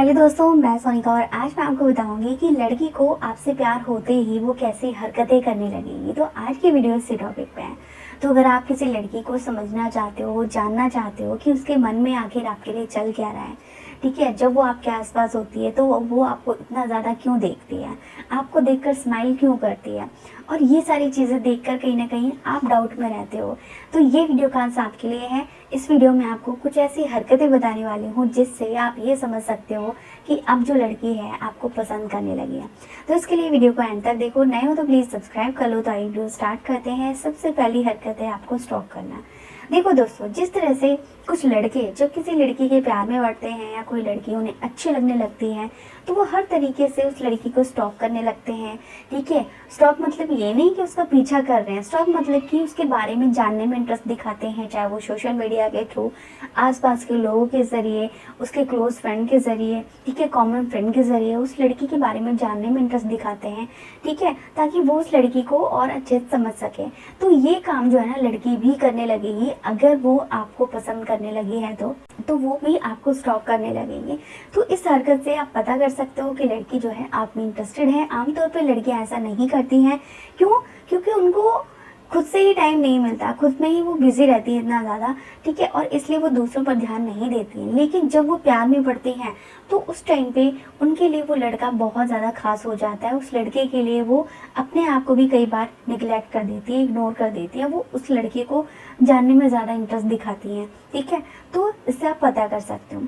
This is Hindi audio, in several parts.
हेलो दोस्तों, मैं सोनिका और आज मैं आपको बताऊंगी कि लड़की को आपसे प्यार होते ही वो कैसी हरकतें करने लगेगी। तो आज की वीडियो इसी टॉपिक पे है। तो अगर आप किसी लड़की को समझना चाहते हो, जानना चाहते हो कि उसके मन में आखिर आपके लिए चल क्या रहा है, ठीक है, जब वो आपके आसपास होती है तो वो आपको इतना ज़्यादा क्यों देखती है, आपको देखकर स्माइल क्यों करती है, और ये सारी चीज़ें देखकर कहीं ना कहीं आप डाउट में रहते हो, तो ये वीडियो खास आपके लिए है। इस वीडियो में आपको कुछ ऐसी हरकतें बताने वाली हूँ जिससे आप ये समझ सकते हो कि अब जो लड़की है आपको पसंद करने लगी है। तो इसके लिए वीडियो को एंड तक देखो। नए हो तो प्लीज़ सब्सक्राइब कर लो। तो आइए वीडियो स्टार्ट करते हैं। सबसे पहली हरकत है आपको स्टॉक करना। देखो दोस्तों, जिस तरह से कुछ लड़के जब किसी लड़की के प्यार में पड़ते हैं या कोई लड़की उन्हें अच्छी लगने लगती है तो वो हर तरीके से उस लड़की को स्टॉक करने लगते हैं। ठीक है, स्टॉक मतलब ये नहीं कि उसका पीछा कर रहे हैं, स्टॉक मतलब कि उसके बारे में जानने में इंटरेस्ट दिखाते हैं, चाहे वो सोशल मीडिया के थ्रू, आसपास के लोगों के जरिए, उसके क्लोज फ्रेंड के जरिए, ठीक है, कॉमन फ्रेंड के जरिए उस लड़की के बारे में जानने में इंटरेस्ट दिखाते हैं। ठीक है, ताकि वो उस लड़की को और अच्छे से समझ सके। तो ये काम जो है ना लड़की भी करने लगेगी अगर वो आपको पसंद करने लगी है तो वो भी आपको स्टॉक करने लगेंगे। तो इस हरकत से आप पता कर सकते हो कि लड़की जो है आप में इंटरेस्टेड है। आमतौर पर लड़कियां ऐसा नहीं करती हैं। क्यों? क्योंकि उनको खुद से ही टाइम नहीं मिलता, खुद में ही वो बिजी रहती है इतना ज़्यादा, ठीक है, और इसलिए वो दूसरों पर ध्यान नहीं देती हैं। लेकिन जब वो प्यार में पड़ती हैं तो उस टाइम पे उनके लिए वो लड़का बहुत ज़्यादा खास हो जाता है। उस लड़के के लिए वो अपने आप को भी कई बार निगलेक्ट कर देती है, इग्नोर कर देती है। वो उस लड़के को जानने में ज़्यादा इंटरेस्ट दिखाती हैं। ठीक है, तो इससे आप पता कर सकते हो।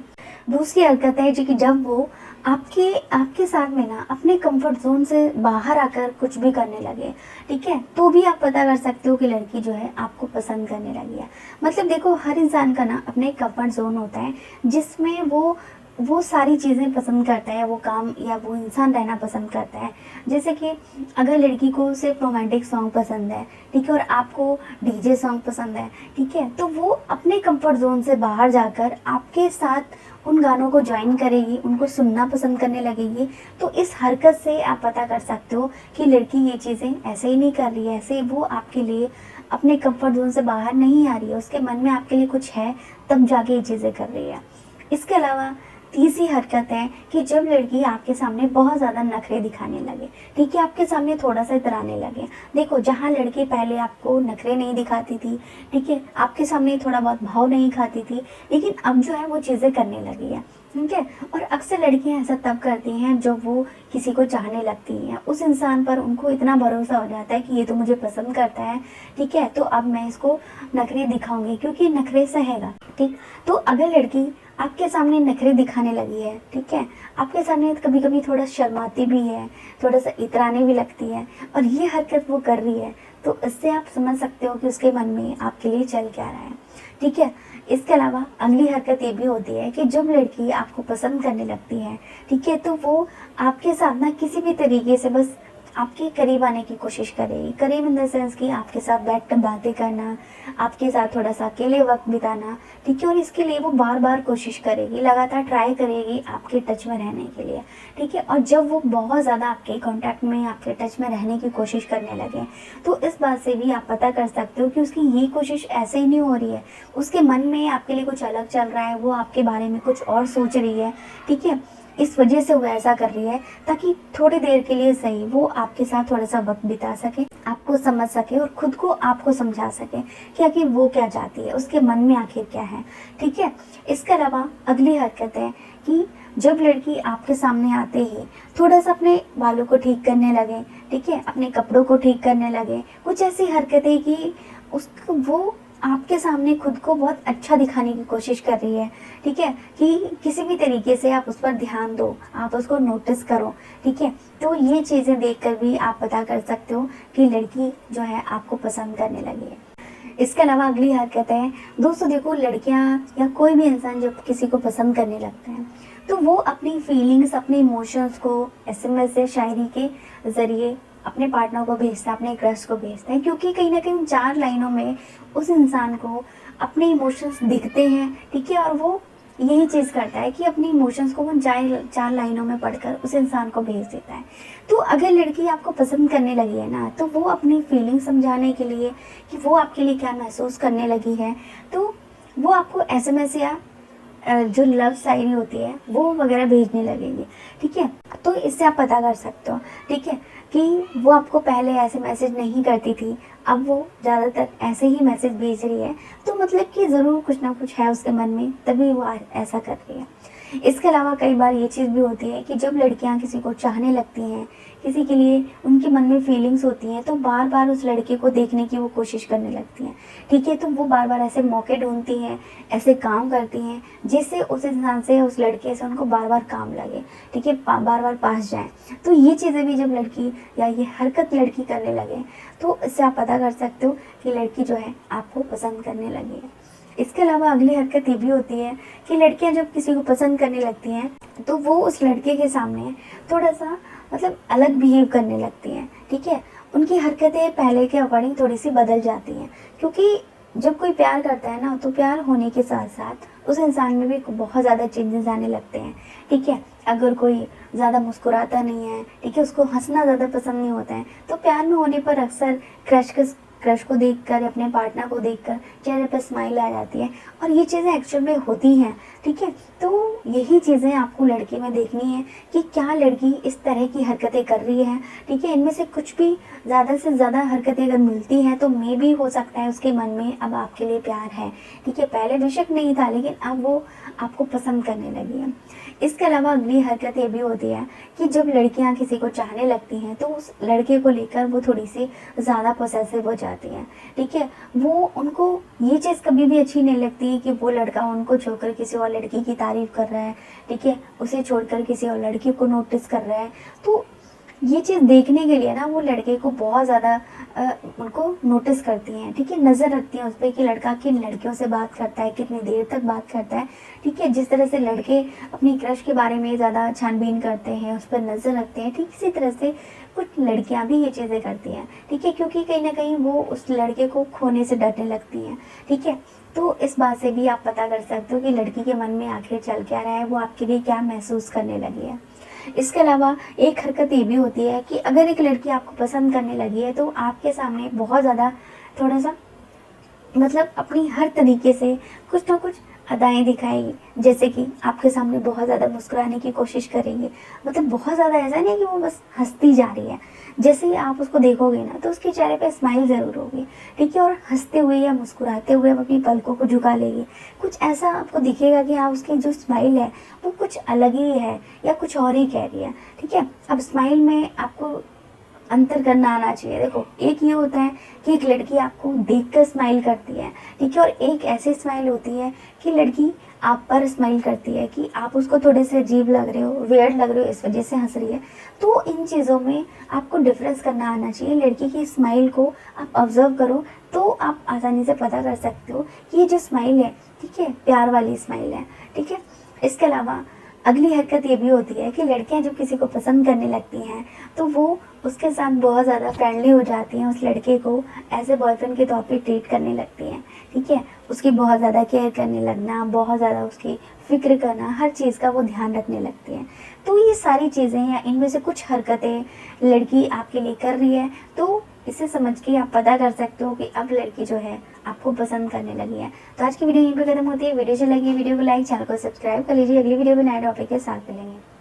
दूसरी हरकत है जो कि जब वो आपके आपके साथ में ना अपने कंफर्ट जोन से बाहर आकर कुछ भी करने लगे, ठीक है, तो भी आप पता कर सकते हो कि लड़की जो है आपको पसंद करने लगी है। मतलब देखो, हर इंसान का ना अपने कंफर्ट जोन होता है जिसमें वो सारी चीज़ें पसंद करता है, वो काम या वो इंसान रहना पसंद करता है। जैसे कि अगर लड़की को सिर्फ रोमांटिक सॉन्ग पसंद है, ठीक है, और आपको डीजे सॉन्ग पसंद है, ठीक है, तो वो अपने कंफर्ट जोन से बाहर जाकर आपके साथ उन गानों को ज्वाइन करेगी, उनको सुनना पसंद करने लगेगी। तो इस हरकत से आप पता कर सकते हो कि लड़की ये चीज़ें ऐसे ही नहीं कर रही है, ऐसे वो आपके लिए अपने कंफर्ट जोन से बाहर नहीं आ रही है, उसके मन में आपके लिए कुछ है तब जाके ये चीज़ें कर रही है। इसके अलावा तीसरी हरकत है कि जब लड़की आपके सामने बहुत ज़्यादा नखरे दिखाने लगे, ठीक है, आपके सामने थोड़ा सा इतराने लगे। देखो, जहाँ लड़की पहले आपको नखरे नहीं दिखाती थी, ठीक है, आपके सामने थोड़ा बहुत भाव नहीं खाती थी, लेकिन अब जो है वो चीज़ें करने लगी है। ठीक है, और अक्सर लड़कियां ऐसा तब करती हैं जब वो किसी को चाहने लगती हैं, उस इंसान पर उनको इतना भरोसा हो जाता है कि ये तो मुझे पसंद करता है, ठीक है, तो अब मैं इसको नखरे दिखाऊंगी क्योंकि नखरे सहेगा। ठीक, तो अगर लड़की आपके सामने नखरे दिखाने लगी है, ठीक है, आपके सामने कभी कभी थोड़ा शर्माती भी है, थोड़ा सा इतराने भी लगती है, और ये हरकत वो कर रही है, तो इससे आप समझ सकते हो कि उसके मन में आपके लिए चल क्या रहा है। ठीक है, इसके अलावा अगली हरकत ये भी होती है कि जब लड़की आपको पसंद करने लगती है, ठीक है, तो वो आपके साथ ना किसी भी तरीके से बस आपके करीब आने की कोशिश करेगी। करीब इन द सेंस कि आपके साथ बैठकर बातें करना, आपके साथ थोड़ा सा अकेले वक्त बिताना, ठीक है, और इसके लिए वो बार बार कोशिश करेगी, लगातार ट्राई करेगी आपके टच में रहने के लिए। ठीक है, और जब वो बहुत ज़्यादा आपके कांटेक्ट में, आपके टच में रहने की कोशिश करने लगे तो इस बात से भी आप पता कर सकते हो कि उसकी ये कोशिश ऐसे ही नहीं हो रही है, उसके मन में आपके लिए कुछ अलग चल रहा है, वो आपके बारे में कुछ और सोच रही है। ठीक है, इस वजह से वो ऐसा कर रही है ताकि थोड़ी देर के लिए सही वो आपके साथ थोड़ा सा वक्त बिता सके, आपको समझ सके और खुद को आपको समझा सके कि आखिर वो क्या चाहती है, उसके मन में आखिर क्या है। ठीक है, इसके अलावा अगली हरकत है कि जब लड़की आपके सामने आते ही थोड़ा सा अपने बालों को ठीक करने लगे, ठीक है, अपने कपड़ों को ठीक करने लगे, कुछ ऐसी हरकतें कि उसको वो आपके सामने खुद को बहुत अच्छा दिखाने की कोशिश कर रही है। ठीक है, कि किसी भी तरीके से आप उस पर ध्यान दो, आप उसको नोटिस करो। ठीक है, तो ये चीज़ें देखकर भी आप पता कर सकते हो कि लड़की जो है आपको पसंद करने लगी है। इसके अलावा अगली हरकत है, दोस्तों देखो, लड़कियां या कोई भी इंसान जब किसी को पसंद करने लगता है तो वो अपनी फीलिंग्स, अपने इमोशंस को एसएमएस से, शायरी के ज़रिए अपने पार्टनर को भेजता है, अपने क्रश को भेजता है, क्योंकि कहीं ना कहीं 4 लाइनों में उस इंसान को अपने इमोशंस दिखते हैं। ठीक है, और वो यही चीज़ करता है कि अपनी इमोशंस को वो 4 लाइनों में पढ़कर उस इंसान को भेज देता है। तो अगर लड़की आपको पसंद करने लगी है ना, तो वो अपनी फीलिंग समझाने के लिए कि वो आपके लिए क्या महसूस करने लगी है, तो वो आपको एसएमएस या जो लव शायरी होती है वो वगैरह भेजने लगेंगे, ठीक है। तो इससे आप पता कर सकते हो, ठीक है, कि वो आपको पहले ऐसे मैसेज नहीं करती थी, अब वो ज़्यादातर ऐसे ही मैसेज भेज रही है, तो मतलब कि ज़रूर कुछ ना कुछ है उसके मन में, तभी वो ऐसा कर रही है। इसके अलावा कई बार ये चीज़ भी होती है कि जब लड़कियां किसी को चाहने लगती हैं, किसी के लिए उनके मन में फीलिंग्स होती हैं, तो बार बार उस लड़के को देखने की वो कोशिश करने लगती हैं, ठीक है। तो वो बार बार ऐसे मौके ढूंढती हैं, ऐसे काम करती हैं जिससे उस इंसान से, उस लड़के से उनको बार बार काम लगे, ठीक है, बार बार पास जाएं। तो ये चीज़ें भी जब लड़की या ये हरकत लड़की करने लगे, तो इससे आप पता कर सकते हो कि लड़की जो है आपको पसंद करने लगी है। इसके अलावा अगली हरकत ये भी होती है कि लड़कियां जब किसी को पसंद करने लगती हैं, तो वो उस लड़के के सामने थोड़ा सा मतलब अलग बिहेव करने लगती हैं, ठीक है। उनकी हरकतें पहले के अकॉर्डिंग थोड़ी सी बदल जाती हैं, क्योंकि जब कोई प्यार करता है ना, तो प्यार होने के साथ साथ उस इंसान में भी बहुत ज़्यादा चेंजेस आने लगते हैं, ठीक है। अगर कोई ज़्यादा मुस्कुराता नहीं है, ठीक है, उसको हंसना ज़्यादा पसंद नहीं होता है, तो प्यार में होने पर अक्सर क्रश को देखकर, अपने पार्टनर को देखकर चेहरे पर स्माइल आ जाती है, और ये चीज़ें एक्चुअल में होती हैं, ठीक है। तो यही चीज़ें आपको लड़की में देखनी है कि क्या लड़की इस तरह की हरकतें कर रही है, ठीक है। इनमें से कुछ भी ज़्यादा से ज़्यादा हरकतें अगर मिलती हैं, तो मे भी हो सकता है उसके मन में अब आपके लिए प्यार है, ठीक है। पहले बेशक नहीं था, लेकिन अब वो आपको पसंद करने लगी है। इसके अलावा अगली हरकत ये भी होती है कि जब लड़कियां किसी को चाहने लगती हैं, तो उस लड़के को लेकर वो थोड़ी सी ज़्यादा पोसेसिव हो जाती हैं, ठीक है। वो उनको ये चीज़ कभी भी अच्छी नहीं लगती कि वो लड़का उनको छोड़कर किसी और लड़की की तारीफ कर रहा है, ठीक है, उसे छोड़कर किसी और लड़की को नोटिस कर रहा है। तो ये चीज़ देखने के लिए ना वो लड़के को बहुत ज़्यादा उनको नोटिस करती हैं, ठीक है, नज़र रखती हैं उस पर कि लड़का किन लड़कियों से बात करता है, कितनी देर तक बात करता है, ठीक है। जिस तरह से लड़के अपनी क्रश के बारे में ज़्यादा छानबीन करते हैं, उस पर नज़र रखते हैं, ठीक इसी तरह से कुछ लड़कियां भी ये चीज़ें करती हैं, ठीक है, क्योंकि कहीं ना कहीं वो उस लड़के को खोने से डरने लगती हैं, ठीक है। तो इस बात से भी आप पता कर सकते हो कि लड़की के मन में आखिर चल क्या रहा है, वो आपके लिए क्या महसूस करने लगी है। इसके अलावा एक हरकत ये भी होती है कि अगर एक लड़की आपको पसंद करने लगी है, तो आपके सामने बहुत ज़्यादा थोड़ा सा मतलब अपनी हर तरीके से कुछ ना कुछ अदाएं दिखाएगी, जैसे कि आपके सामने बहुत ज़्यादा मुस्कुराने की कोशिश करेंगी, मतलब बहुत ज़्यादा ऐसा नहीं कि वो बस हंसती जा रही है, जैसे ही आप उसको देखोगे ना, तो उसके चेहरे पे स्माइल ज़रूर होगी, ठीक है, और हंसते हुए या मुस्कुराते हुए अपनी पलकों को झुका लेगी। कुछ ऐसा आपको दिखेगा कि हाँ, उसकी जो स्माइल है वो कुछ अलग ही है या कुछ और ही कह रही है, ठीक है। अब स्माइल में आपको अंतर करना आना चाहिए। देखो, एक ये होता है कि एक लड़की आपको देखकर स्माइल करती है, ठीक है, और एक ऐसी स्माइल होती है कि लड़की आप पर स्माइल करती है कि आप उसको थोड़े से अजीब लग रहे हो, वियर्ड लग रहे हो, इस वजह से हंस रही है। तो इन चीज़ों में आपको डिफरेंस करना आना चाहिए। लड़की की स्माइल को आप ऑब्जर्व करो, तो आप आसानी से पता कर सकते हो कि ये जो स्माइल है, ठीक है, प्यार वाली स्माइल है, ठीक है। इसके अलावा अगली हरकत ये भी होती है कि लड़कियां जब किसी को पसंद करने लगती हैं, तो वो उसके साथ बहुत ज़्यादा फ्रेंडली हो जाती हैं, उस लड़के को एज ए बॉयफ्रेंड के तौर पे ट्रीट करने लगती हैं, ठीक है। उसकी बहुत ज़्यादा केयर करने लगना, बहुत ज़्यादा उसकी फिक्र करना, हर चीज़ का वो ध्यान रखने लगती हैं। तो ये सारी चीज़ें या इनमें से कुछ हरकतें लड़की आपके लिए कर रही है, तो इसे समझ के आप पता कर सकते हो कि अब लड़की जो है आपको पसंद करने लगी है। तो आज की वीडियो यहीं पे खत्म होती है। वीडियो अच्छी लगी, वीडियो को लाइक, चैनल को सब्सक्राइब कर लीजिए। अगली वीडियो में नए टॉपिक के साथ मिलेंगे।